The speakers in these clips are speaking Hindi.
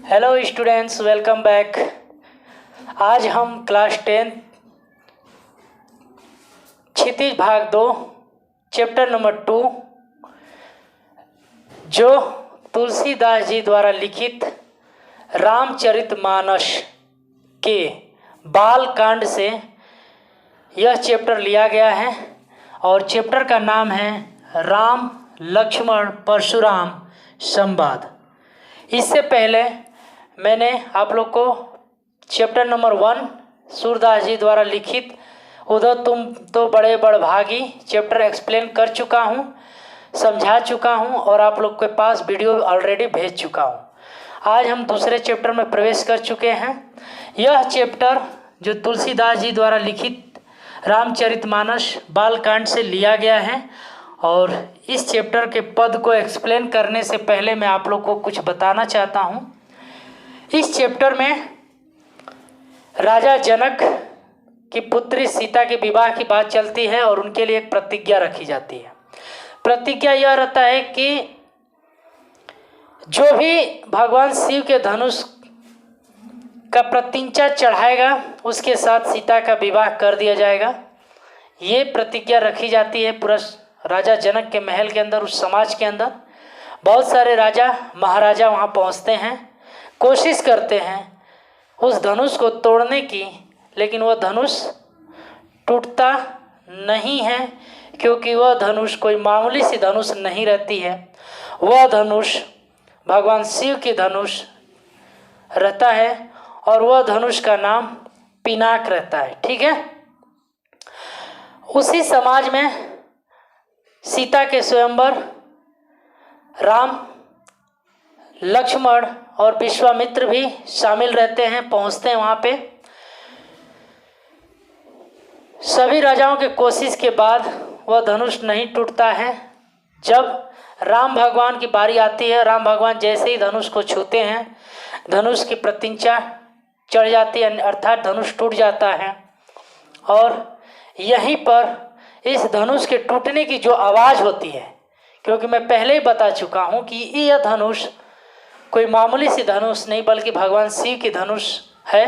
Hello students, welcome back. आज हम क्लास 10 क्षितिज भाग 2 चैप्टर नंबर 2 जो तुलसीदास जी द्वारा लिखित रामचरितमानस के बाल कांड से यह चैप्टर लिया गया है और चैप्टर का नाम है राम लक्ष्मण परशुराम संवाद। इससे पहले मैंने आप लोग को चैप्टर नंबर 1 सूरदास जी द्वारा लिखित उधर तुम तो बड़े बड़भागी चैप्टर एक्सप्लेन कर चुका हूँ, समझा चुका हूँ और आप लोग के पास वीडियो ऑलरेडी भेज चुका हूँ। आज हम दूसरे चैप्टर में प्रवेश कर चुके हैं। यह चैप्टर जो तुलसीदास जी द्वारा लिखित रामचरितमानस बालकांड से लिया गया है और इस चैप्टर के पद को एक्सप्लेन करने से पहले मैं आप लोग को कुछ बताना चाहता हूँ। इस चैप्टर में राजा जनक की पुत्री सीता के विवाह की बात चलती है और उनके लिए एक प्रतिज्ञा रखी जाती है। प्रतिज्ञा यह रहता है कि जो भी भगवान शिव के धनुष का प्रतिंचा चढ़ाएगा उसके साथ सीता का विवाह कर दिया जाएगा। ये प्रतिज्ञा रखी जाती है पूरा राजा जनक के महल के अंदर। उस समाज के अंदर बहुत सारे राजा महाराजा वहाँ पहुँचते हैं, कोशिश करते हैं उस धनुष को तोड़ने की, लेकिन वह धनुष टूटता नहीं है क्योंकि वह धनुष कोई मामूली सी धनुष नहीं रहती है। वह धनुष भगवान शिव की धनुष रहता है और वह धनुष का नाम पिनाक रहता है। ठीक है। उसी समाज में सीता के स्वयंवर राम लक्ष्मण और विश्वामित्र भी शामिल रहते हैं, पहुंचते हैं वहाँ पे। सभी राजाओं के कोशिश के बाद वह धनुष नहीं टूटता है। जब राम भगवान की बारी आती है, राम भगवान जैसे ही धनुष को छूते हैं धनुष की प्रतिंचा चढ़ जाती है, अर्थात धनुष टूट जाता है। और यहीं पर इस धनुष के टूटने की जो आवाज़ होती है, क्योंकि मैं पहले ही बता चुका हूँ कि यह धनुष कोई मामूली सी धनुष नहीं बल्कि भगवान शिव की धनुष है।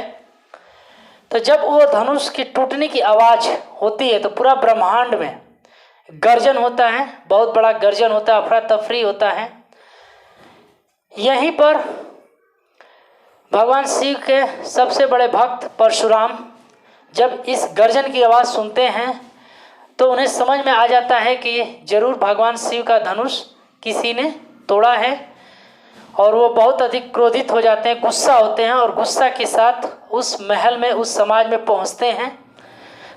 तो जब वो धनुष की टूटने की आवाज़ होती है तो पूरा ब्रह्मांड में गर्जन होता है, बहुत बड़ा गर्जन होता है, अफरा तफरी होता है। यहीं पर भगवान शिव के सबसे बड़े भक्त परशुराम जब इस गर्जन की आवाज़ सुनते हैं तो उन्हें समझ में आ जाता है कि जरूर भगवान शिव का धनुष किसी ने तोड़ा है और वो बहुत अधिक क्रोधित हो जाते हैं, गुस्सा होते हैं और गुस्सा के साथ उस महल में, उस समाज में पहुंचते हैं।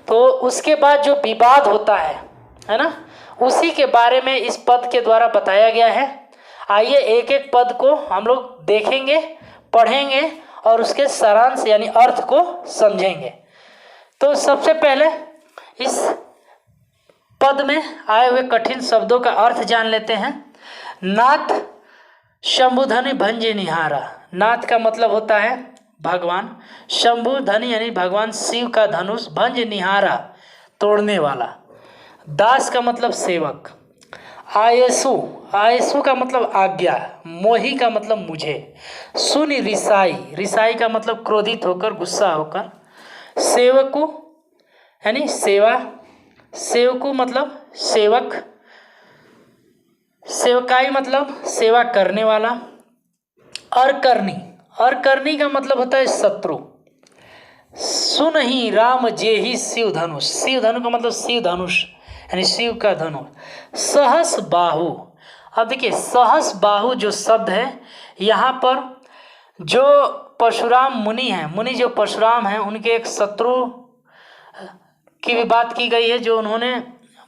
तो उसके बाद जो विवाद होता है ना, उसी के बारे में इस पद के द्वारा बताया गया है। आइए एक एक पद को हम लोग देखेंगे, पढ़ेंगे और उसके सारांश यानी अर्थ को समझेंगे। तो सबसे पहले इस पद में आए हुए कठिन शब्दों का अर्थ जान लेते हैं। नाथ शंभुधनि भंज निहारा। नाथ का मतलब होता है भगवान, शंभुधनि यानी भगवान शिव का धनुष, भंज निहारा तोड़ने वाला। दास का मतलब सेवक। आयसु, आयसु का मतलब आज्ञा। मोही का मतलब मुझे। सुनि रिसाई, रिसाई का मतलब क्रोधित होकर, गुस्सा होकर। सेवकु यानी सेवा, सेवकु मतलब सेवक। सेवकाई मतलब सेवा करने वाला। अरकर्णी, अरकर्णी का मतलब होता है शत्रु। सुनहि राम जेहि शिव धनुष, शिव धनु का मतलब शिव धनुष यानी शिव का धनुष। सहस बाहु, अब देखिए सहस बाहु जो शब्द है यहाँ पर जो परशुराम मुनि हैं, मुनि जो परशुराम हैं उनके एक शत्रु की भी बात की गई है जो उन्होंने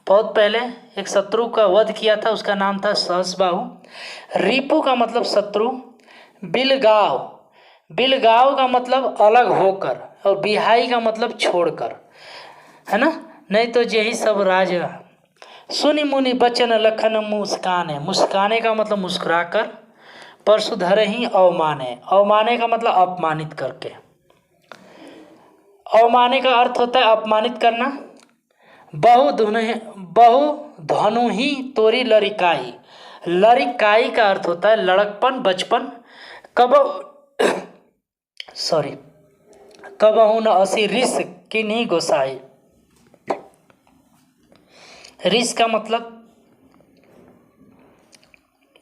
बहुत पहले एक शत्रु का वध किया था, उसका नाम था सहसबाहु। रिपु का मतलब शत्रु। बिलगाव, बिलगाव का मतलब अलग होकर और बिहाई का मतलब छोड़कर, है ना। नहीं तो यही सब राज। सुनि मुनि बचन लखन मुस्काने, मुस्काने का मतलब मुस्कुराकर। परशुधर ही अवमाने, अवमाने का मतलब अपमानित करके। अवमाने का अर्थ होता है अपमानित करना। बहु धनु ही तोरी लरिकाई, लरिकाई का अर्थ होता है लड़कपन, बचपन। कब सॉरी, कबहु न असी रिस किन्हीं गोसाई। रिस का मतलब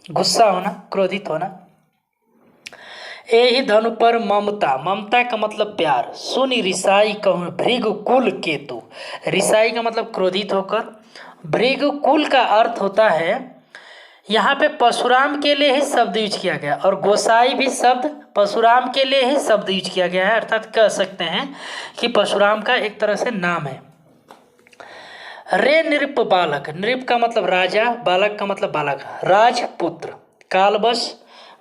गुस्सा होना, क्रोधित होना। एहि धनु पर ममता, ममता का मतलब प्यार। सुनि रिसाई कहूँ भृगुकुल केतु, रिसाई का मतलब क्रोधित होकर। भृगुकुल का अर्थ होता है, यहाँ पे परशुराम के लिए ही शब्द यूज किया गया, और गोसाई भी शब्द परशुराम के लिए ही शब्द यूज किया गया है। अर्थात कह सकते हैं कि परशुराम का एक तरह से नाम है। रे नृप बालक, नृप का मतलब राजा, बालक का मतलब बालक, राजपुत्र। कालबश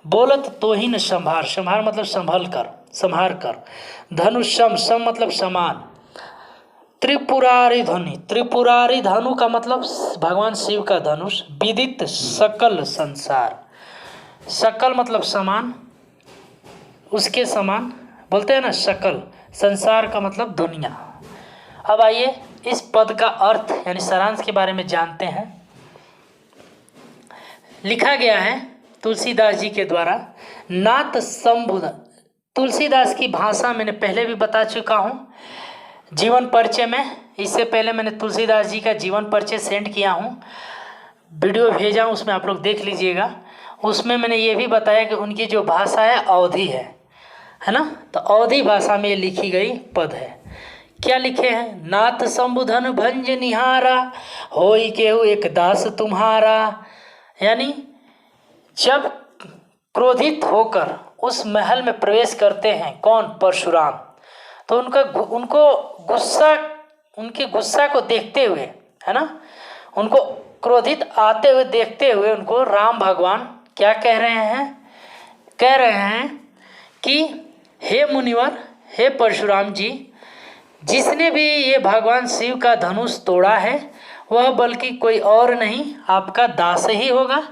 बोलत तोहिन संभार, संभार मतलब संभल कर, संभार कर। धनुषम, सम मतलब समान। त्रिपुरारी धनु, त्रिपुरारी धनु का मतलब भगवान शिव का धनुष। विदित सकल संसार, सकल मतलब समान, उसके समान बोलते हैं ना सकल, संसार का मतलब दुनिया। अब आइए इस पद का अर्थ यानी सारांश के बारे में जानते हैं। लिखा गया है तुलसीदास जी के द्वारा, नाथ संबुध। तुलसीदास की भाषा मैंने पहले भी बता चुका हूँ जीवन परिचय में। इससे पहले मैंने तुलसीदास जी का जीवन परिचय सेंड किया हूँ, वीडियो भेजा हूँ, उसमें आप लोग देख लीजिएगा। उसमें मैंने ये भी बताया कि उनकी जो भाषा है अवधी है ना, तो अवधी भाषा में लिखी गई पद है। क्या लिखे हैं? नाथ संबुधन भंज निहारा, होई केहू एक दास तुम्हारा। यानी जब क्रोधित होकर उस महल में प्रवेश करते हैं कौन? परशुराम, तो उनको गुस्सा, उनके गुस्सा को देखते हुए, है ना, उनको क्रोधित आते हुए देखते हुए उनको राम भगवान क्या कह रहे हैं? कह रहे हैं कि हे मुनिवर, हे परशुराम जी, जिसने भी ये भगवान शिव का धनुष तोड़ा है वह बल्कि कोई और नहीं आपका दास ही होगा,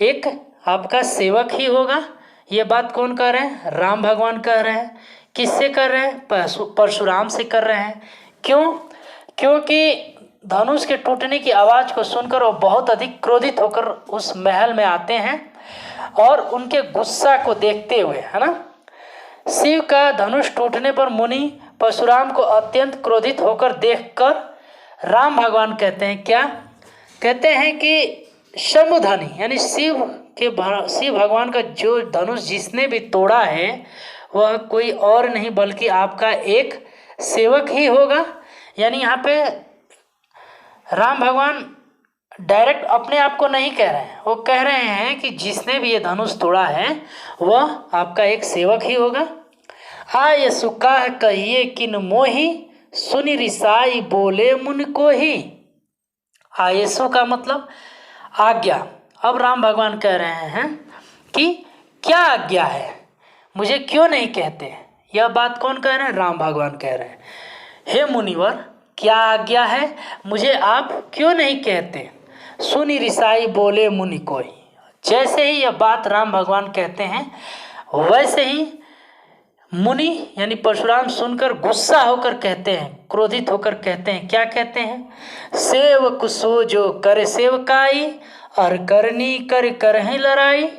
एक आपका सेवक ही होगा। ये बात कौन कह रहे हैं? राम भगवान कह रहे हैं। किससे कर रहे हैं? परशुराम से कर रहे हैं। क्यों? क्योंकि धनुष के टूटने की आवाज़ को सुनकर वो बहुत अधिक क्रोधित होकर उस महल में आते हैं, और उनके गुस्सा को देखते हुए, है ना, शिव का धनुष टूटने पर मुनि परशुराम को अत्यंत क्रोधित होकर देखकर राम भगवान कहते हैं, क्या कहते हैं कि शंभुधनी, यानी शिव भगवान का जो धनुष जिसने भी तोड़ा है वह कोई और नहीं बल्कि आपका एक सेवक ही होगा। यानी यहाँ पे राम भगवान डायरेक्ट अपने आप को नहीं कह रहे हैं, वो कह रहे हैं कि जिसने भी ये धनुष तोड़ा है वह आपका एक सेवक ही होगा। आय सुकाह कहिए किन मोही, सुनि रिसाई बोले मुन को ही। आयसु का मतलब आज्ञा। अब राम भगवान कह रहे हैं कि क्या आज्ञा है, मुझे क्यों नहीं कहते? यह बात कौन कह रहे हैं? राम भगवान कह रहे हैं, हे मुनिवर, क्या आज्ञा है, मुझे आप क्यों नहीं कहते? सुनि रिसाई बोले मुनि कोई। जैसे ही यह बात राम भगवान कहते हैं वैसे ही मुनि यानी परशुराम सुनकर गुस्सा होकर कहते हैं, क्रोधित होकर कहते हैं। क्या कहते हैं? सेवक सो जो करे सेवकाई, और करनी कर करही लड़ाई।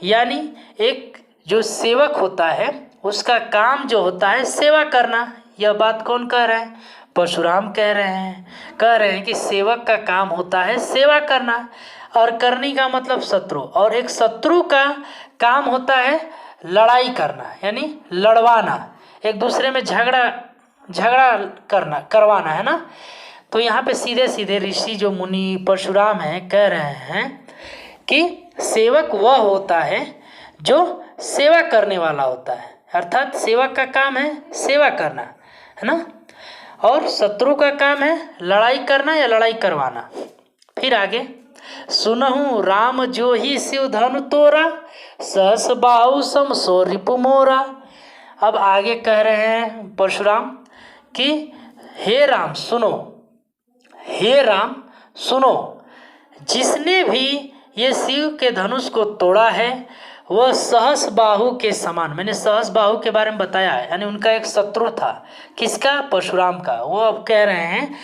यानी एक जो सेवक होता है उसका काम जो होता है सेवा करना। यह बात कौन कह रहा है? परशुराम कह रहे हैं कि सेवक का काम होता है सेवा करना, और करनी का मतलब शत्रु, और एक शत्रु का काम होता है लड़ाई करना, यानी लड़वाना, एक दूसरे में झगड़ा करवाना, है ना। तो यहाँ पे सीधे सीधे ऋषि जो मुनि परशुराम हैं कह रहे हैं कि सेवक वह होता है जो सेवा करने वाला होता है, अर्थात सेवक का काम है सेवा करना, है ना, और शत्रु का काम है लड़ाई करना या लड़ाई करवाना। फिर आगे, सुनहु राम जो ही शिव धनु तोरा, सहस बाहु सम सो रिपु मोरा। अब आगे कह रहे हैं परशुराम कि हे राम सुनो, हे राम सुनो, जिसने भी ये शिव के धनुष को तोड़ा है वह सहस बाहु के समान। मैंने सहस बाहु के बारे में बताया है, यानी उनका एक शत्रु था, किसका? परशुराम का। वो अब कह रहे हैं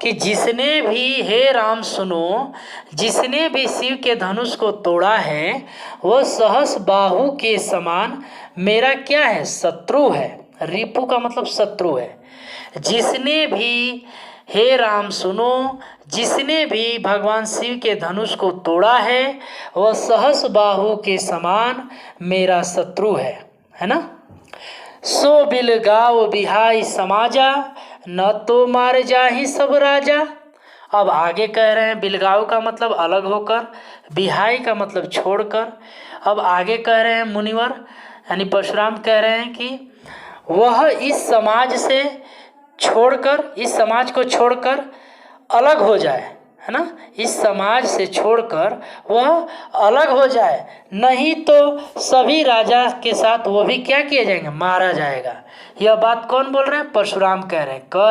कि जिसने भी, हे राम सुनो, जिसने भी शिव के धनुष को तोड़ा है वह सहस बाहु के समान मेरा क्या है, शत्रु है। रिपु का मतलब शत्रु है। जिसने भी, हे राम सुनो, जिसने भी भगवान शिव के धनुष को तोड़ा है वह सहस बाहु के समान मेरा शत्रु है ना। सो बिल गाव बिहाई समाजा, न तो मारे जाहि सब राजा। अब आगे कह रहे हैं बिलगाव का मतलब अलग होकर, बिहाई का मतलब छोड़कर। अब आगे कह रहे हैं मुनिवर यानी परशुराम कह रहे हैं कि वह इस समाज से छोड़कर, इस समाज को छोड़कर अलग हो जाए, है ना। इस समाज से छोड़कर वह अलग हो जाए, नहीं तो सभी राजा के साथ वो भी क्या किए जाएंगे, मारा जाएगा। यह बात कौन बोल रहे हैं, परशुराम कह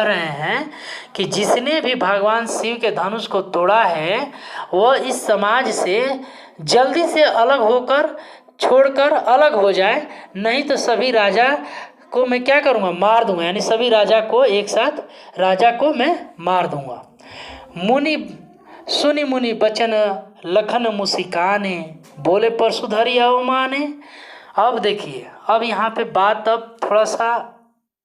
रहे हैं कि जिसने भी भगवान शिव के धनुष को तोड़ा है वह इस समाज से जल्दी से अलग होकर, छोड़कर अलग हो जाए, नहीं तो सभी राजा को मैं क्या करूँगा, मार दूंगा। यानी सभी राजा को एक साथ, राजा को मैं मार दूंगा। मुनि सुनि मुनि बचन लखन मुसिकाने, बोले परशुधरी अवमाने। अब देखिए, अब यहाँ पे बात, अब थोड़ा सा,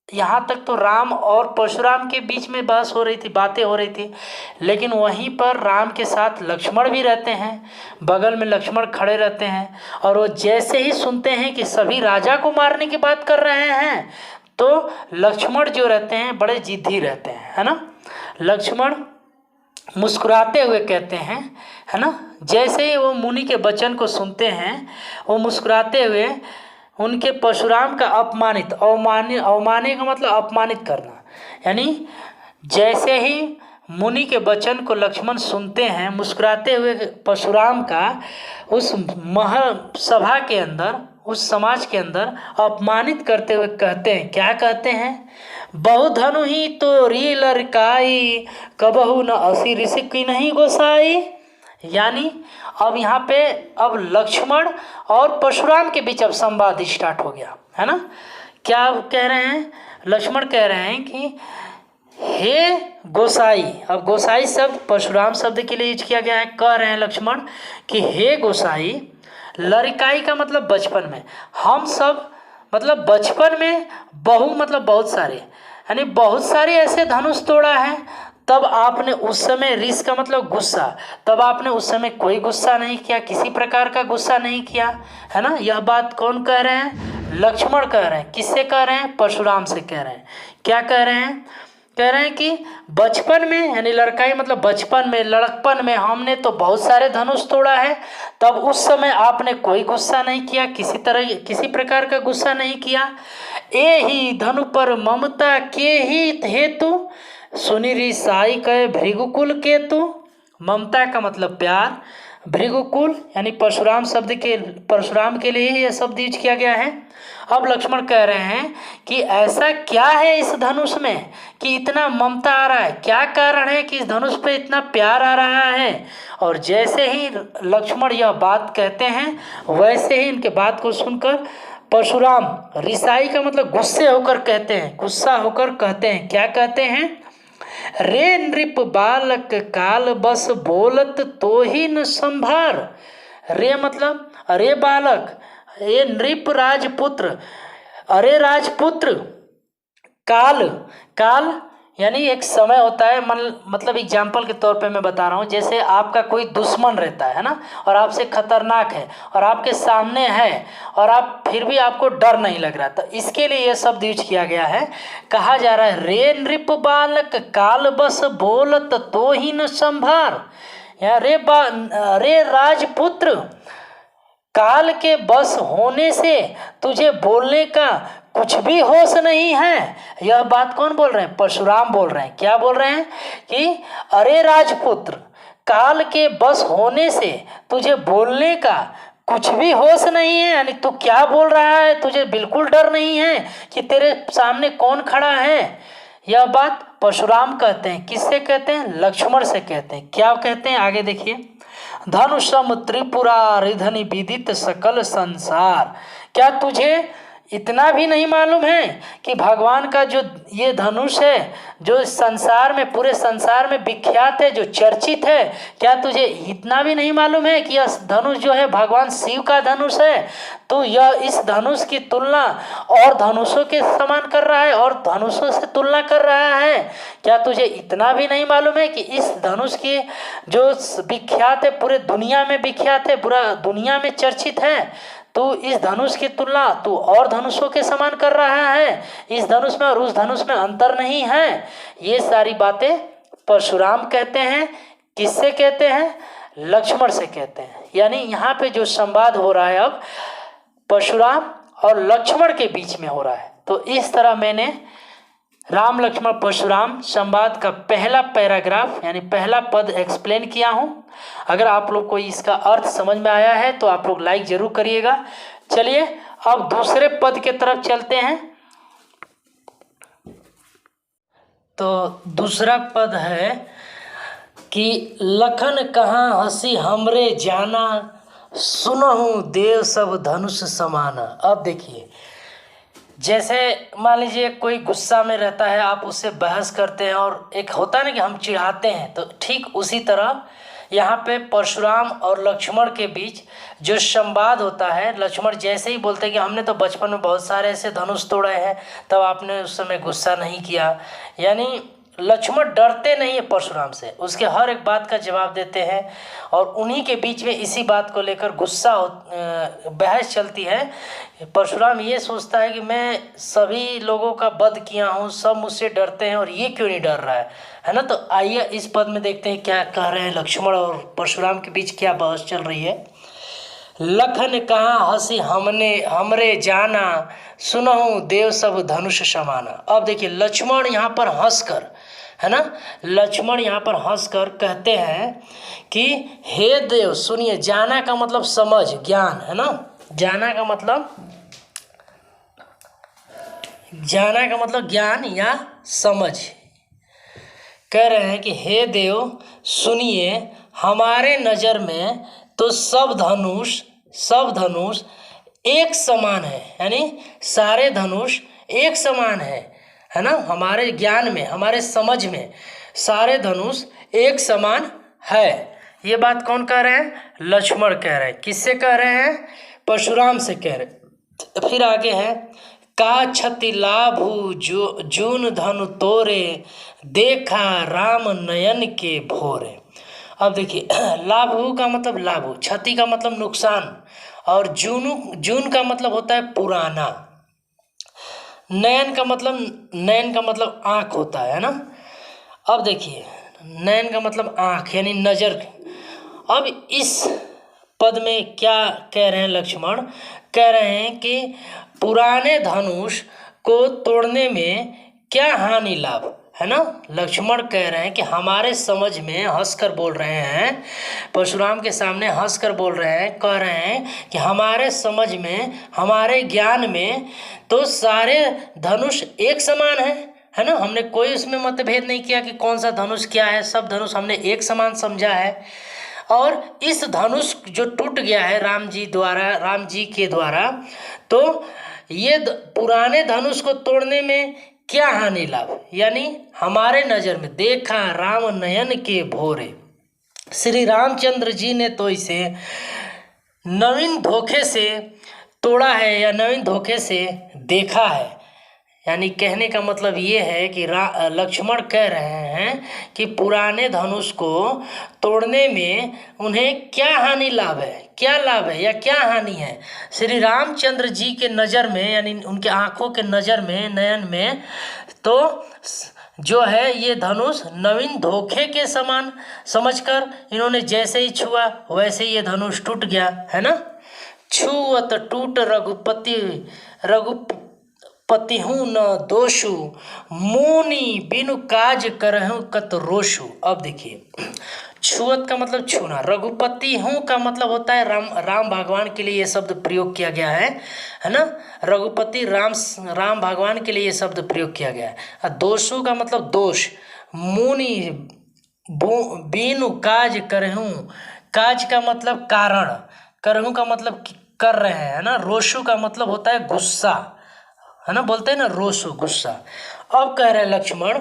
यहाँ तक तो राम और परशुराम के बीच में बहस हो रही थी, बातें हो रही थी, लेकिन वहीं पर राम के साथ लक्ष्मण भी रहते हैं, बगल में लक्ष्मण खड़े रहते हैं। और वो जैसे ही सुनते हैं कि सभी राजा को मारने की बात कर रहे हैं तो लक्ष्मण जो रहते हैं बड़े जिद्दी रहते हैं, है ना। लक्ष्मण मुस्कुराते हुए कहते हैं, है ना, जैसे ही वो मुनि के वचन को सुनते हैं वो मुस्कुराते हुए उनके परशुराम का अवमाने का मतलब अपमानित करना, यानी जैसे ही मुनि के वचन को लक्ष्मण सुनते हैं, मुस्कुराते हुए परशुराम का उस महासभा के अंदर, उस समाज के अंदर अपमानित करते हुए कहते हैं, क्या कहते हैं, बहुधनु ही तो री लड़काई, कबहू न असी ऋषि की नहीं गोसाई। यानी अब यहाँ पे अब लक्ष्मण और परशुराम के बीच अब संवाद स्टार्ट हो गया, है ना। क्या कह रहे हैं, लक्ष्मण कह रहे हैं कि हे गोसाई, अब गोसाई शब्द परशुराम शब्द के लिए यूज किया गया है। कह रहे हैं लक्ष्मण कि हे गोसाई, लड़काई का मतलब बचपन में, हम सब मतलब बचपन में मतलब बहुत सारे, यानी बहुत सारे ऐसे धनुष तोड़ा है, तब आपने उस समय ऋष का मतलब गुस्सा, तब आपने उस समय कोई गुस्सा नहीं किया, किसी प्रकार का गुस्सा नहीं किया, है ना। यह बात कौन कह रहे हैं, लक्ष्मण कह रहे हैं। किससे कह रहे हैं, परशुराम से कह रहे हैं। क्या कह रहे हैं, कह रहे हैं कि बचपन में, यानी लड़काई मतलब बचपन में, लड़कपन में हमने तो बहुत सारे धनुष तोड़ा है, तब उस समय आपने कोई गुस्सा नहीं किया, किसी प्रकार का गुस्सा नहीं किया। ए ही धनु पर ममता के ही हेतु, सुनि ऋषाई कहे भृगुकुल केतु। ममता का मतलब प्यार, भृगुकुल यानी परशुराम के लिए यह शब्द यूज किया गया है। अब लक्ष्मण कह रहे हैं कि ऐसा क्या है इस धनुष में कि इतना ममता आ रहा है, क्या कारण है कि इस धनुष पे इतना प्यार आ रहा है। और जैसे ही लक्ष्मण यह बात कहते हैं, वैसे ही इनके बात को सुनकर परशुराम, ऋषाई का मतलब गुस्से होकर कहते हैं, गुस्सा होकर कहते हैं, क्या कहते हैं, रे नृप बालक काल बस बोलत तो ही न संभार। रे मतलब अरे बालक, ये नृप राजपुत्र, अरे राजपुत्र, काल यानी एक समय होता है, मतलब एग्जाम्पल के तौर पे मैं बता रहा हूँ, जैसे आपका कोई दुश्मन रहता है ना, और आपसे खतरनाक है और आपके सामने है और आप फिर भी आपको डर नहीं लग रहा, तो इसके लिए यह शब्द यूज किया गया है। कहा जा रहा है रे नृप बालक काल बस बोलत तो ही न संभार, या रे राजपुत्र, काल के बस होने से तुझे बोलने का कुछ भी होश नहीं है। यह बात कौन बोल रहे हैं, परशुराम बोल रहे हैं। क्या बोल रहे हैं कि अरे राजपुत्र, काल के बस होने से तुझे बोलने का कुछ भी होश नहीं है, यानी तू क्या बोल रहा है, तुझे बिल्कुल डर नहीं है कि तेरे सामने कौन खड़ा है। यह बात परशुराम कहते हैं। किससे कहते हैं, लक्ष्मण से कहते हैं। क्या कहते हैं, आगे देखिए, धनुषम त्रिपुरा रिधनि विदित सकल संसार। क्या तुझे इतना भी नहीं मालूम है कि भगवान का जो ये धनुष है, जो संसार में, पूरे संसार में विख्यात है, जो चर्चित है, क्या तुझे इतना भी नहीं मालूम है कि यह धनुष जो है भगवान शिव का धनुष है? तो यह इस धनुष की तुलना और धनुषों के समान कर रहा है और धनुषों से तुलना कर रहा है। क्या तुझे इतना भी नहीं मालूम है कि इस धनुष की जो विख्यात है, पूरे दुनिया में विख्यात है, पूरा दुनिया में चर्चित है, तो इस धनुष की तुलना तू और धनुषों के समान कर रहा है। इस धनुष में और उस धनुष में अंतर नहीं है। ये सारी बातें परशुराम कहते हैं। किससे कहते हैं? लक्ष्मण से कहते हैं। यानी यहाँ पे जो संवाद हो रहा है अब परशुराम और लक्ष्मण के बीच में हो रहा है। तो इस तरह मैंने राम लक्ष्मण परशुराम संवाद का पहला पैराग्राफ यानी पहला पद एक्सप्लेन किया हूँ। अगर आप लोग को इसका अर्थ समझ में आया है तो आप लोग लाइक जरूर करिएगा। चलिए अब दूसरे पद के तरफ चलते हैं। तो दूसरा पद है कि लखन कहाँ हंसी हमरे जाना, सुनहु देव सब धनुष समाना। अब देखिए, जैसे मान लीजिए कोई गुस्सा में रहता है, आप उससे बहस करते हैं और एक होता है ना कि हम चिढ़ाते हैं, तो ठीक उसी तरह यहाँ पे परशुराम और लक्ष्मण के बीच जो संवाद होता है, लक्ष्मण जैसे ही बोलते हैं कि हमने तो बचपन में बहुत सारे ऐसे धनुष तोड़े हैं, तब आपने उस समय गुस्सा नहीं किया। यानी लक्ष्मण डरते नहीं है परशुराम से, उसके हर एक बात का जवाब देते हैं और उन्हीं के बीच में इसी बात को लेकर बहस चलती है। परशुराम ये सोचता है कि मैं सभी लोगों का वध किया हूँ, सब मुझसे डरते हैं और ये क्यों नहीं डर रहा है ना। तो आइए इस पद में देखते हैं क्या कह रहे हैं लक्ष्मण और परशुराम के बीच क्या बहस चल रही है। लखन कहाँ हंसी हमरे जाना, सुनहु देव सब धनुष समाना। अब देखिए लक्ष्मण यहाँ पर हंसकर, है ना, लक्ष्मण यहाँ पर हंसकर कहते हैं कि हे देव सुनिए। जाना का मतलब समझ, ज्ञान, है ना। जाना का मतलब ज्ञान या समझ। कह रहे हैं कि हे देव सुनिए, हमारे नज़र में तो सब धनुष एक समान है। यानी सारे धनुष एक समान है ना। हमारे ज्ञान में, हमारे समझ में सारे धनुष एक समान है। ये बात कौन कह रहे हैं? लक्ष्मण कह रहे हैं। किससे कह रहे हैं? परशुराम से कह रहे हैं। फिर आगे है, का क्षति लाभु जून धनु तोरे, देखा राम नयन के भोरे। अब देखिए लाभु का मतलब लाभु, क्षति का मतलब नुकसान, और जून का मतलब होता है पुराना, नयन का मतलब आँख होता है ना। अब देखिए नयन का मतलब आँख यानी नज़र। अब इस पद में क्या कह रहे हैं लक्ष्मण? कह रहे हैं कि पुराने धनुष को तोड़ने में क्या हानि लाभ, है ना। लक्ष्मण कह रहे हैं कि हमारे समझ में, हंसकर बोल रहे हैं, परशुराम के सामने हंसकर बोल रहे हैं, कह रहे हैं कि हमारे समझ में, हमारे ज्ञान में तो सारे धनुष एक समान है ना। हमने कोई उसमें मतभेद नहीं किया कि कौन सा धनुष क्या है, सब धनुष हमने एक समान समझा है। और इस धनुष जो टूट गया है राम जी के द्वारा, तो ये पुराने धनुष को तोड़ने में क्या हानि लाभ, यानी हमारे नज़र में देखा राम नयन के भोरे। श्री रामचंद्र जी ने तो इसे नवीन धोखे से तोड़ा है या नवीन धोखे से देखा है। यानी कहने का मतलब ये है कि लक्ष्मण कह रहे हैं कि पुराने धनुष को तोड़ने में उन्हें क्या हानि लाभ है, क्या लाभ है या क्या हानि है। श्री रामचंद्र जी के नज़र में, यानी उनके आँखों के नज़र में, नयन में, तो जो है ये धनुष नवीन धोखे के समान समझकर इन्होंने जैसे ही छुआ वैसे ही ये धनुष टूट गया, है ना। छुअत टूट रघुपति हूँ न दोषु, मुनि बिनु काज करहूँ कत रोषु। अब देखिए छुअत का मतलब छूना, रघुपति हूँ का मतलब होता है राम भगवान के लिए ये शब्द प्रयोग किया गया है ना। रघुपति राम भगवान के लिए ये शब्द प्रयोग किया गया है। और दोषु का मतलब दोष, मुनि बिनु काज करहूँ, काज का मतलब कारण, करहूँ का मतलब कर रहे हैं, है ना। रोषु का मतलब होता है गुस्सा, है ना, बोलते हैं ना रोषो, गुस्सा। अब कह रहे लक्ष्मण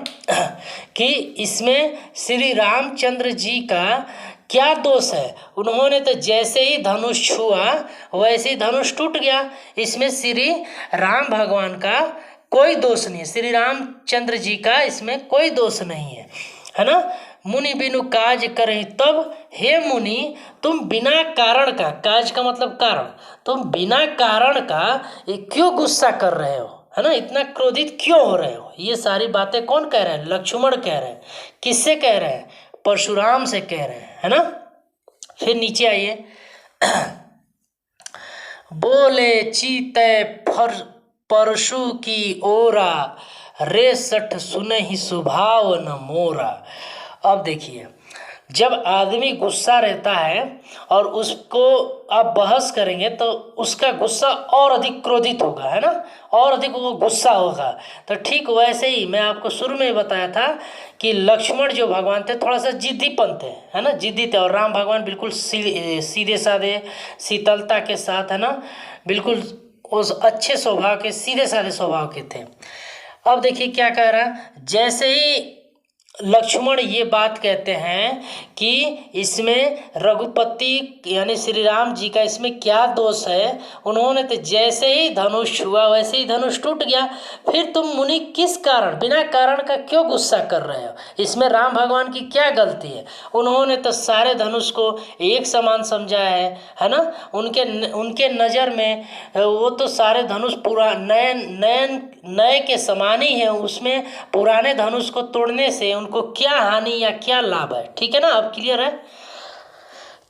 कि इसमें श्री रामचंद्र जी का क्या दोष है, उन्होंने तो जैसे ही धनुष छुआ वैसे ही धनुष टूट गया, इसमें श्री राम भगवान का कोई दोष नहीं है, श्री रामचंद्र जी का इसमें कोई दोष नहीं है ना। मुनि बिनु काज करें तब, हे मुनि तुम बिना कारण का, काज का मतलब कारण, तुम बिना कारण का ये क्यों गुस्सा कर रहे हो, है ना, इतना क्रोधित क्यों हो रहे हो। ये सारी बातें कौन कह रहे हैं, लक्ष्मण कह रहे हैं। किससे कह रहे हैं, परशुराम से कह रहे हैं, है ना। फिर नीचे आइए, बोले चीते परशु की ओरा, रे सठ सुनहि स्वभाव न मोरा। अब देखिए, जब आदमी गुस्सा रहता है और उसको आप बहस करेंगे तो उसका गुस्सा और अधिक क्रोधित होगा, है ना, और अधिक वो गुस्सा होगा। तो ठीक वैसे ही मैं आपको शुरू में बताया था कि लक्ष्मण जो भगवान थे थोड़ा सा जिद्दीपन थे, है ना, जिद्दी थे, और राम भगवान बिल्कुल सीधे साधे शीतलता के साथ, है ना, बिल्कुल उस अच्छे स्वभाव के, सीधे साधे स्वभाव के थे। अब देखिए क्या कह रहा है, जैसे ही लक्ष्मण ये बात कहते हैं कि इसमें रघुपति यानी श्री राम जी का इसमें क्या दोष है, उन्होंने तो जैसे ही धनुष छुआ वैसे ही धनुष टूट गया, फिर तुम मुनि किस कारण, बिना कारण का क्यों गुस्सा कर रहे हो, इसमें राम भगवान की क्या गलती है। उन्होंने तो सारे धनुष को एक समान समझा है ना, उनके नज़र में वो तो सारे धनुष पूरा नए के समान ही है, उसमें पुराने धनुष को तोड़ने से उनको क्या हानि या क्या लाभ है। ठीक है ना, अब क्लियर है।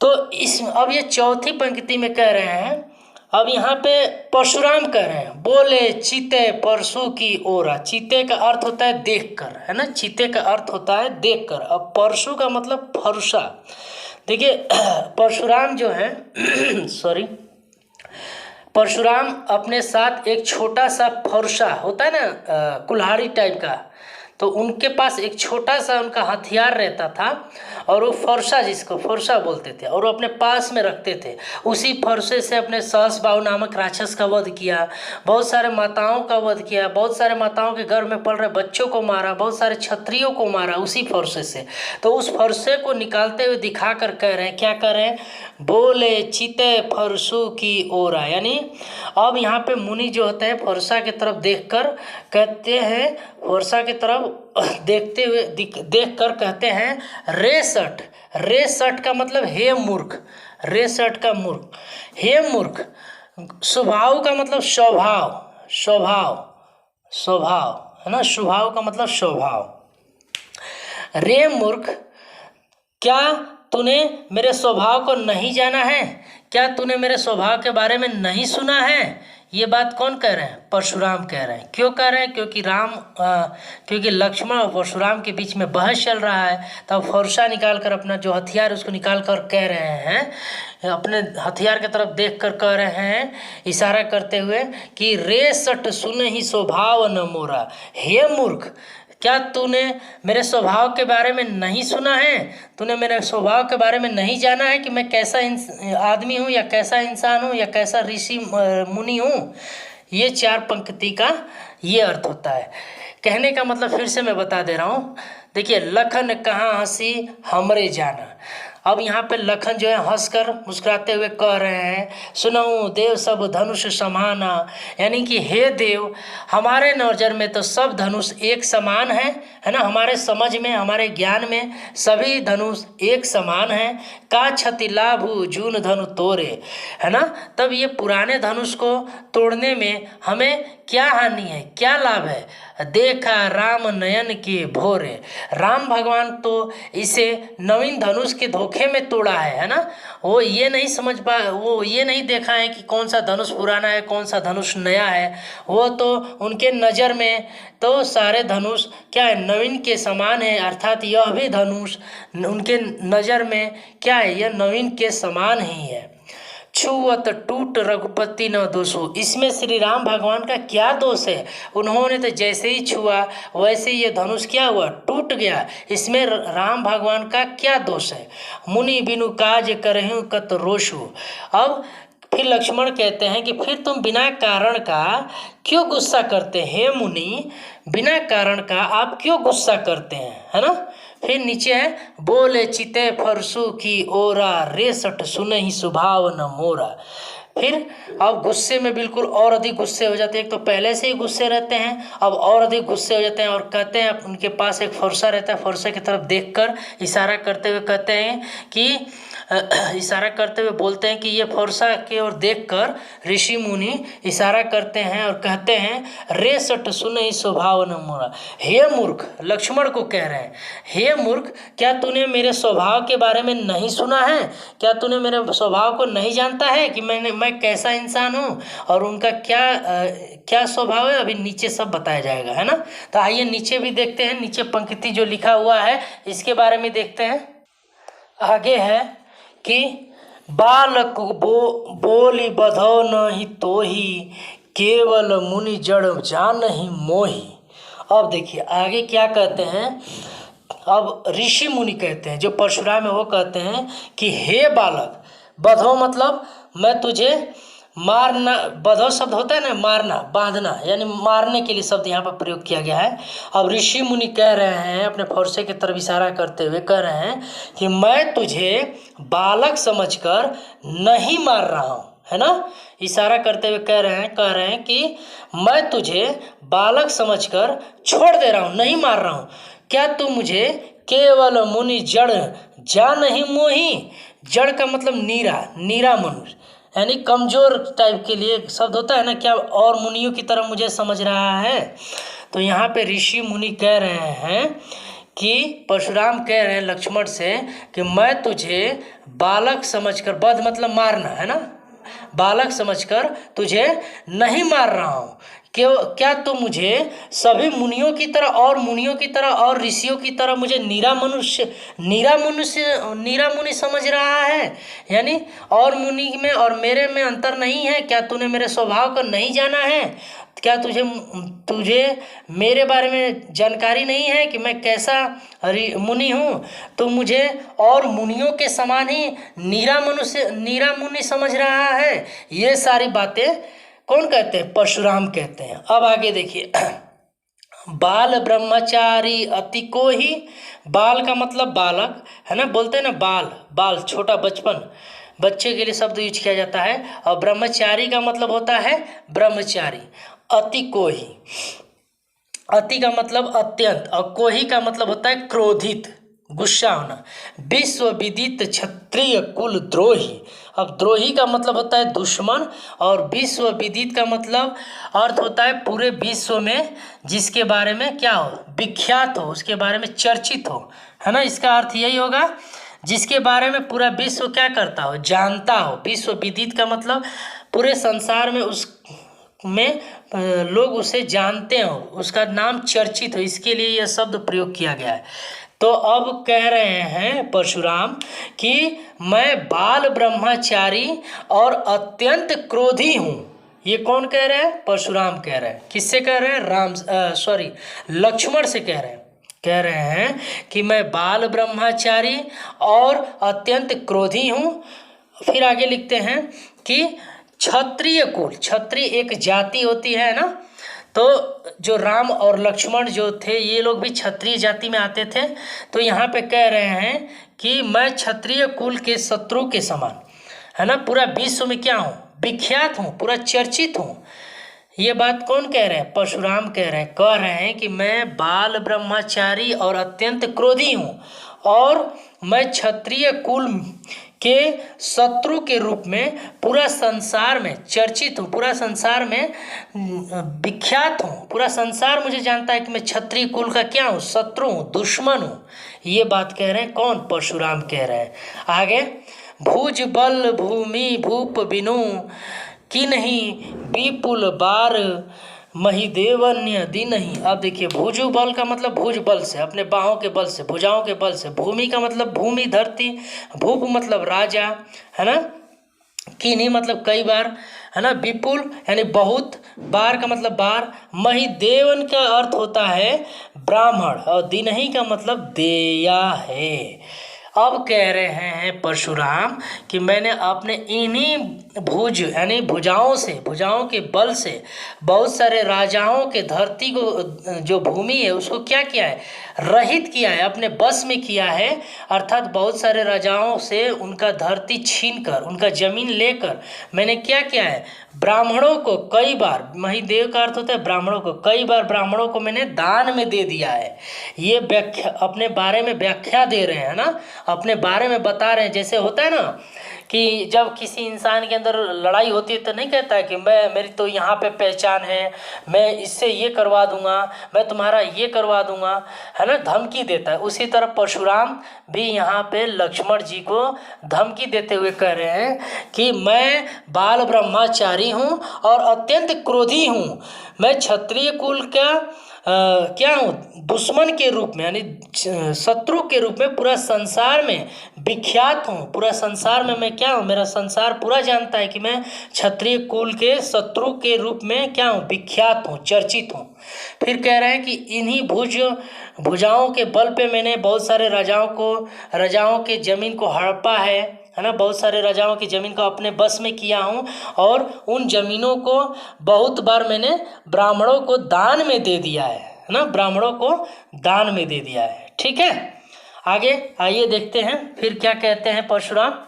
तो अब ये चौथी पंक्ति में कह रहे हैं, अब यहाँ पे परशुराम कह रहे हैं, बोले चीते परशु की ओरा। चीते का अर्थ होता है देखकर, है ना, चीते का अर्थ होता है देखकर। अब परशु का मतलब फरुषा। देखिए परशुराम जो है सॉरी, परशुराम अपने साथ एक छोटा सा फरुषा होता है ना, कुल्हाड़ी टाइप का, तो उनके पास एक छोटा सा उनका हथियार रहता था, और वो फरसा, जिसको फरसा बोलते थे, और वो अपने पास में रखते थे। उसी फरसे से अपने सहस्रबाहु नामक राक्षस का वध किया, बहुत सारे माताओं का वध किया, बहुत सारे माताओं के गर्भ में पल रहे बच्चों को मारा, बहुत सारे क्षत्रियों को मारा उसी फरसे से। तो उस फरसे को निकालते हुए दिखा कर कह रहे हैं, क्या कह रहे हैं, बोले चिते फरसु की ओरा। यानी अब यहाँ पे मुनि जो होते हैं फरसा की तरफ देखकर कहते हैं, फरसा की तरफ देखते हुए देख कर कहते हैं, रेसठ। रेसठ का मतलब हे मूर्ख, रेसठ का मूर्ख, हे मूर्ख। स्वभाव का मतलब स्वभाव, स्वभाव, स्वभाव, है ना, स्वभाव का मतलब स्वभाव। रे मूर्ख, क्या तूने मेरे स्वभाव को नहीं जाना है, क्या तूने मेरे स्वभाव के बारे में नहीं सुना है। ये बात कौन कह रहे हैं, परशुराम कह रहे हैं। क्यों कह रहे हैं, क्योंकि लक्ष्मण और परशुराम के बीच में बहस चल रहा है। तब फरसा निकाल कर अपना जो हथियार उसको निकाल कर कह रहे हैं, अपने हथियार की तरफ देख कर कह रहे हैं इशारा करते हुए कि रे सठ सुन ही स्वभाव न मोरा। हे मूर्ख, क्या तूने मेरे स्वभाव के बारे में नहीं सुना है, तूने मेरे स्वभाव के बारे में नहीं जाना है कि मैं कैसा आदमी हूँ, या कैसा इंसान हूँ, या कैसा ऋषि मुनि हूँ। ये चार पंक्ति का ये अर्थ होता है। कहने का मतलब फिर से मैं बता दे रहा हूँ। देखिए, लखन कहाँ हंसी हमरे जाना। अब यहाँ पे लखन जो है हंसकर मुस्कुराते हुए कह रहे हैं, सुनऊँ देव सब धनुष समाना। यानी कि हे देव, हमारे नजर में तो सब धनुष एक समान है ना, हमारे समझ में, हमारे ज्ञान में सभी धनुष एक समान हैं। का क्षति लाभु जून धनु तोरे, है ना। तब ये पुराने धनुष को तोड़ने में हमें क्या हानि है, क्या लाभ है। देखा राम नयन के भोरे, राम भगवान तो इसे नवीन धनुष के धोखे में तोड़ा है ना। वो ये नहीं देखा है कि कौन सा धनुष पुराना है, कौन सा धनुष नया है। वो तो उनके नज़र में तो सारे धनुष क्या है, नवीन के समान है। अर्थात यह भी धनुष उनके नज़र में क्या है, यह नवीन के समान ही है। छुअत टूट रघुपति न दोषो, इसमें श्री राम भगवान का क्या दोष है। उन्होंने तो जैसे ही छुआ वैसे ये धनुष क्या हुआ, टूट गया। इसमें राम भगवान का क्या दोष है। मुनि बिनु काज करहु कत रोषु। अब फिर लक्ष्मण कहते हैं कि फिर तुम बिना कारण का क्यों गुस्सा करते हैं? हे मुनि, बिना कारण का आप क्यों गुस्सा करते हैं, है ना। फिर नीचे है, बोले चिते फरसु की ओरा, रेसठ सुनहि स्वभाव न मोरा। फिर अब गुस्से में बिल्कुल और अधिक गुस्से हो जाते हैं। एक तो पहले से ही गुस्से रहते हैं, अब और अधिक गुस्से हो जाते हैं और कहते हैं, उनके पास एक फरसा रहता है, फरसे की तरफ देखकर इशारा करते हुए कहते हैं कि इशारा करते हुए बोलते हैं कि ये फरसा की ओर देखकर ऋषि मुनि इशारा करते हैं और कहते हैं, रे सट सुनहि स्वभाव न मोरा। हे मूर्ख, लक्ष्मण को कह रहे हैं, हे मूर्ख, क्या तूने मेरे स्वभाव के बारे में नहीं सुना है? क्या तूने मेरे स्वभाव को नहीं जानता है कि मैं कैसा इंसान हूँ और उनका क्या स्वभाव है? अभी नीचे सब बताया जाएगा, है ना। तो आइए नीचे भी देखते हैं, नीचे पंक्ति जो लिखा हुआ है इसके बारे में देखते हैं। आगे है कि बालक बोली बधो नहीं तोही, केवल मुनि जड़ जानहि मोही। अब देखिए आगे क्या कहते हैं। अब ऋषि मुनि कहते हैं, जो परशुराम है वो कहते हैं कि हे बालक, बधो मतलब मैं तुझे मारना, बधो शब्द होता है ना मारना, बांधना, यानी मारने के लिए शब्द यहाँ पर प्रयोग किया गया है। अब ऋषि मुनि कह रहे हैं, अपने फरसे की तरफ इशारा करते हुए कह रहे हैं कि मैं तुझे बालक समझकर नहीं मार रहा हूँ, है ना। इशारा करते हुए कह रहे हैं कि मैं तुझे बालक समझकर छोड़ दे रहा हूँ, नहीं मार रहा हूँ। क्या तू मुझे केवल मुनि जड़ जानहि मोही। जड़ का मतलब नीरा मनुष्य, यानी कमजोर टाइप के लिए शब्द होता है ना, क्या और मुनियों की तरह मुझे समझ रहा है। तो यहाँ पे ऋषि मुनि कह रहे हैं कि परशुराम कह रहे हैं लक्ष्मण से कि मैं तुझे बालक समझकर, बध मतलब मारना, है ना, बालक समझकर तुझे नहीं मार रहा हूँ। क्या तू मुझे सभी मुनियों की तरह और ऋषियों की तरह मुझे नीरा मुनि समझ रहा है? यानी और मुनि में और मेरे में अंतर नहीं है? क्या तूने मेरे स्वभाव को नहीं जाना है? क्या तुझे मेरे बारे में जानकारी नहीं है कि मैं कैसा मुनि हूँ? तो मुझे और मुनियों के समान ही नीरा मुनि समझ रहा है। ये सारी बातें कौन कहते हैं? परशुराम कहते हैं। अब आगे देखिए, बाल ब्रह्मचारी अति को ही। बाल का मतलब बालक, है ना, बोलते हैं ना बाल छोटा बचपन, बच्चे के लिए शब्द यूज किया जाता है। और ब्रह्मचारी का मतलब होता है ब्रह्मचारी। अति को ही, अति का मतलब अत्यंत, और कोही का मतलब होता है क्रोधित, गुस्सा होना। विश्व विदित क्षत्रिय कुल द्रोही। अब द्रोही का मतलब होता है दुश्मन, और विश्व विदित का मतलब अर्थ होता है पूरे विश्व में जिसके बारे में क्या हो, विख्यात हो, उसके बारे में चर्चित हो, है ना। इसका अर्थ यही होगा जिसके बारे में पूरा विश्व क्या करता हो, जानता हो। विश्व विदित का मतलब पूरे संसार में में लोग उसे जानते हो, उसका नाम चर्चित हो, इसके लिए यह शब्द प्रयोग किया गया है। तो अब कह रहे हैं परशुराम कि मैं बाल ब्रह्मचारी और अत्यंत क्रोधी हूँ। ये कौन कह रहे हैं? परशुराम कह रहे हैं। किससे कह रहे हैं? लक्ष्मण से कह रहे हैं कि मैं बाल ब्रह्मचारी और अत्यंत क्रोधी हूँ। फिर आगे लिखते हैं कि क्षत्रिय कुल, क्षत्रिय एक जाति होती है ना, तो जो राम और लक्ष्मण जो थे ये लोग भी क्षत्रिय जाति में आते थे। तो यहाँ पे कह रहे हैं कि मैं क्षत्रिय कुल के शत्रु के समान, है ना, पूरा विश्व में क्या हूँ, विख्यात हूँ, पूरा चर्चित हूँ। ये बात कौन कह रहे हैं? परशुराम कह रहे हैं कि मैं बाल ब्रह्मचारी और अत्यंत क्रोधी हूँ और मैं क्षत्रिय कुल के शत्रु के रूप में पूरा संसार में चर्चित हूँ, पूरा संसार में विख्यात हूँ। पूरा संसार मुझे जानता है कि मैं क्षत्रिय कुल का क्या हूँ, शत्रु हूँ, दुश्मन हूँ। ये बात कह रहे हैं कौन? परशुराम कह रहे हैं। आगे, भुज बल भूमि भूप बिनु कि नहीं विपुल बार महिदेवन्य दिनहि। अब देखिए, भुजु बल का मतलब भुज बल से, अपने बाहों के बल से, भुजाओं के बल से। भूमि का मतलब भूमि धरती, भूप मतलब राजा, है ना, किन्हीं मतलब कई बार, है ना, विपुल यानी बहुत, बार का मतलब बार, महिदेवन का अर्थ होता है ब्राह्मण, और दिनहि का मतलब देया है। अब कह रहे हैं परशुराम कि मैंने अपने इन्हीं भुज यानी भुजाओं के बल से बहुत सारे राजाओं के धरती को, जो भूमि है उसको क्या किया है, रहित किया है, अपने बस में किया है। अर्थात बहुत सारे राजाओं से उनका धरती छीनकर, उनका जमीन लेकर मैंने क्या किया है, ब्राह्मणों को कई बार, महिदेव का अर्थ होता है ब्राह्मणों को, कई बार ब्राह्मणों को मैंने दान में दे दिया है। ये व्याख्या, अपने बारे में व्याख्या दे रहे हैं ना, अपने बारे में बता रहे हैं। जैसे होता है ना कि जब किसी इंसान के अंदर लड़ाई होती है तो नहीं कहता है कि मेरी तो यहाँ पे पहचान है, मैं इससे ये करवा दूंगा, मैं तुम्हारा ये करवा दूंगा, है ना, धमकी देता है। उसी तरह परशुराम भी यहाँ पे लक्ष्मण जी को धमकी देते हुए कह रहे हैं कि मैं बाल ब्रह्मचारी हूँ और अत्यंत क्रोधी हूँ, मैं क्षत्रिय कुल का क्या हूँ, दुश्मन के रूप में यानी शत्रु के रूप में पूरा संसार में विख्यात हूँ। पूरा संसार में मैं क्या हूँ, मेरा संसार पूरा जानता है कि मैं क्षत्रिय कुल के शत्रु के रूप में क्या हूँ, विख्यात हूँ, चर्चित हूँ। फिर कह रहे हैं कि इन्हीं भुजाओं के बल पे मैंने बहुत सारे राजाओं के जमीन को हड़पा है ना, बहुत सारे राजाओं की ज़मीन को अपने बस में किया हूँ और उन ज़मीनों को बहुत बार मैंने ब्राह्मणों को दान में दे दिया है ना, ब्राह्मणों को दान में दे दिया है। ठीक है, आगे आइए देखते हैं फिर क्या कहते हैं परशुराम।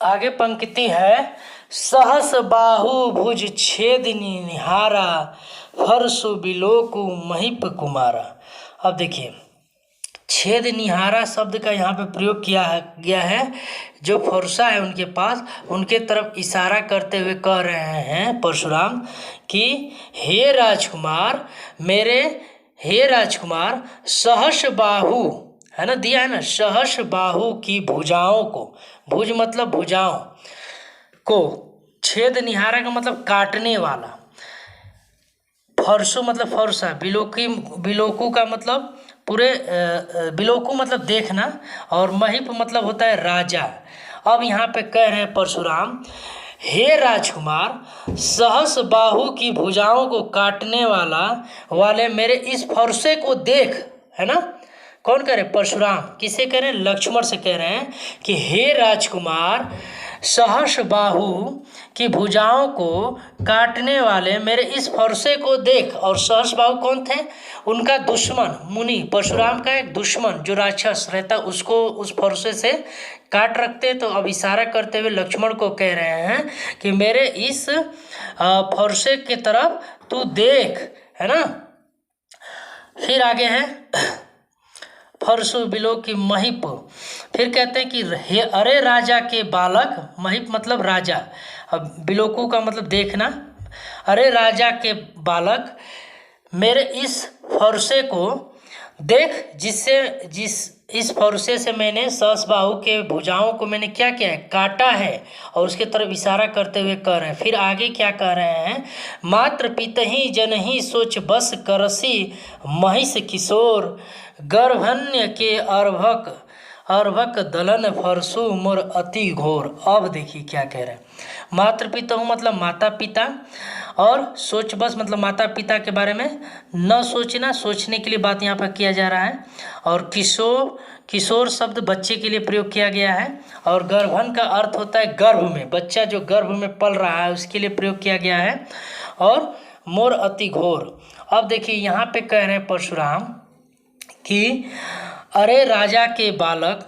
आगे पंक्ति है, सहस बाहु भुज छेद निहारा फरसु बिलोकु महिप कुमारा। अब देखिए, छेद निहारा शब्द का यहाँ पे प्रयोग किया गया है। जो फरसा है उनके पास, उनके तरफ इशारा करते हुए कह रहे हैं परशुराम कि हे राजकुमार, हे राजकुमार, सहस बाहु, है ना, दिया है ना, सहस बाहु की भुजाओं को, भुज मतलब भुजाओं को, छेद निहारा का मतलब काटने वाला, फरसु मतलब फरसा, बिलोकु का मतलब पूरे, बिलोकु मतलब देखना, और महिप मतलब होता है राजा। अब यहाँ पे कह रहे हैं परशुराम, हे राजकुमार, सहस बाहु की भुजाओं को काटने वाले मेरे इस फरसे को देख, है ना। कौन कह रहे, परशुराम। किसे कह रहे हैं, लक्ष्मण से कह रहे हैं कि हे राजकुमार, सहस बाहु की भुजाओं को काटने वाले मेरे इस फरसे को देख। और सहस बाहु कौन थे, उनका दुश्मन मुनि, परशुराम का एक दुश्मन जो राक्षस रहता, उसको उस फरसे से काट रखते। तो अब इशारा करते हुए लक्ष्मण को कह रहे हैं कि मेरे इस फरसे की तरफ तू देख, है ना। फिर आगे है फरसु बिलो की महिप। फिर कहते हैं कि हे अरे राजा के बालक, महिप मतलब राजा, अब बिलोकु का मतलब देखना। अरे राजा के बालक, मेरे इस फरसे को देख, इस फरसे से मैंने सहस बाहु के भुजाओं को मैंने क्या किया है, काटा है। और उसके तरफ इशारा करते हुए कह रहे हैं। फिर आगे क्या कह रहे हैं, मात्र पितहि जनहि सोच बस करसी महिष किशोर गर्भन्य के अर्भक दलन फरसु मोर अति घोर। अब देखिए क्या कह रहे हैं, मात्र पिता हूँ मतलब माता पिता, और सोच बस मतलब माता पिता के बारे में न सोचना, सोचने के लिए बात यहाँ पर किया जा रहा है। और किशोर शब्द बच्चे के लिए प्रयोग किया गया है। और गर्भन का अर्थ होता है गर्भ में, बच्चा जो गर्भ में पल रहा है उसके लिए प्रयोग किया गया है। और मोर अति घोर। अब देखिए यहाँ पे कह रहे हैं परशुराम कि अरे राजा के बालक,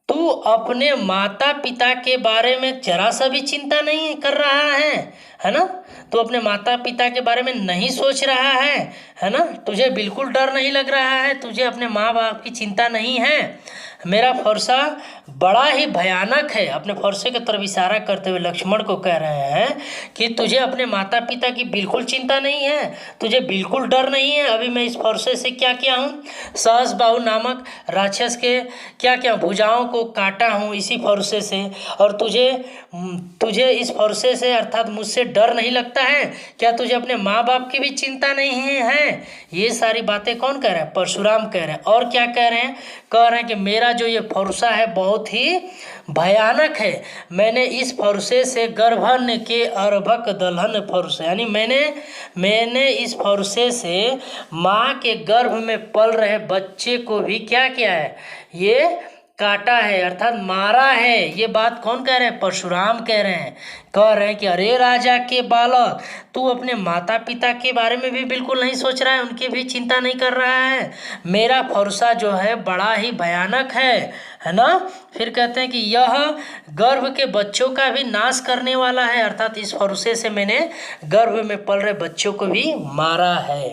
तू अपने माता पिता के बारे में जरा सा भी चिंता नहीं कर रहा है ना। तू अपने माता पिता के बारे में नहीं सोच रहा है ना। तुझे बिल्कुल डर नहीं लग रहा है, तुझे अपने माँ बाप की चिंता नहीं है। मेरा फरसा बड़ा ही भयानक है। अपने फरसे की तरफ इशारा करते हुए लक्ष्मण को कह रहे हैं कि तुझे अपने माता पिता की बिल्कुल चिंता नहीं है, तुझे बिल्कुल डर नहीं है। अभी मैं इस फरसे से क्या किया हूँ, सहस बाहु नामक राक्षस के क्या भुजाओं को काटा हूँ इसी फरसे से। और तुझे इस फरसे से अर्थात मुझसे डर नहीं लगता है क्या, तुझे अपने माँ बाप की भी चिंता नहीं है। ये सारी बातें कौन कह रहे हैं, परशुराम कह रहे हैं। और क्या कह रहे हैं कि मेरा जो ये फरसा है बहुत ही भयानक है। मैंने इस फरसे से गर्भन के अर्भक दलहन फरसे, यानी मैंने इस फरसे से माँ के गर्भ में पल रहे बच्चे को भी क्या किया है, ये काटा है अर्थात मारा है। ये बात कौन कह रहे हैं? परशुराम कह रहे हैं। कह रहे हैं कि अरे राजा के बालक, तू अपने माता पिता के बारे में भी बिल्कुल नहीं सोच रहा है, उनकी भी चिंता नहीं कर रहा है। मेरा फरुसा जो है बड़ा ही भयानक है ना। फिर कहते हैं कि यह गर्भ के बच्चों का भी नाश करने वाला है, अर्थात इस फरुसे से मैंने गर्भ में पल रहे बच्चों को भी मारा है।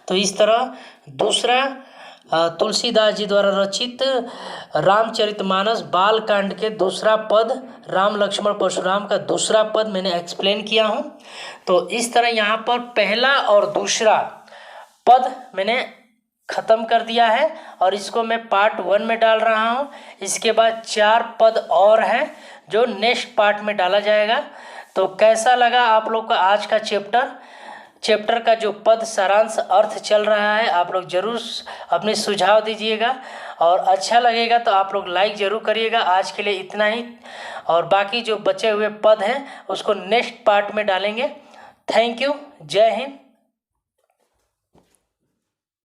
तो इस तरह दूसरा तुलसीदास जी द्वारा रचित रामचरितमानस बाल कांड के दूसरा पद, राम लक्ष्मण परशुराम का दूसरा पद मैंने एक्सप्लेन किया हूँ। तो इस तरह यहाँ पर पहला और दूसरा पद मैंने ख़त्म कर दिया है और इसको मैं पार्ट 1 में डाल रहा हूँ। इसके बाद 4 पद और हैं जो नेक्स्ट पार्ट में डाला जाएगा। तो कैसा लगा आप लोग का आज का चैप्टर का जो पद सारांश अर्थ चल रहा है, आप लोग ज़रूर अपने सुझाव दीजिएगा और अच्छा लगेगा तो आप लोग लाइक ज़रूर करिएगा। आज के लिए इतना ही और बाकी जो बचे हुए पद हैं उसको नेक्स्ट पार्ट में डालेंगे। Thank you. जय हिंद।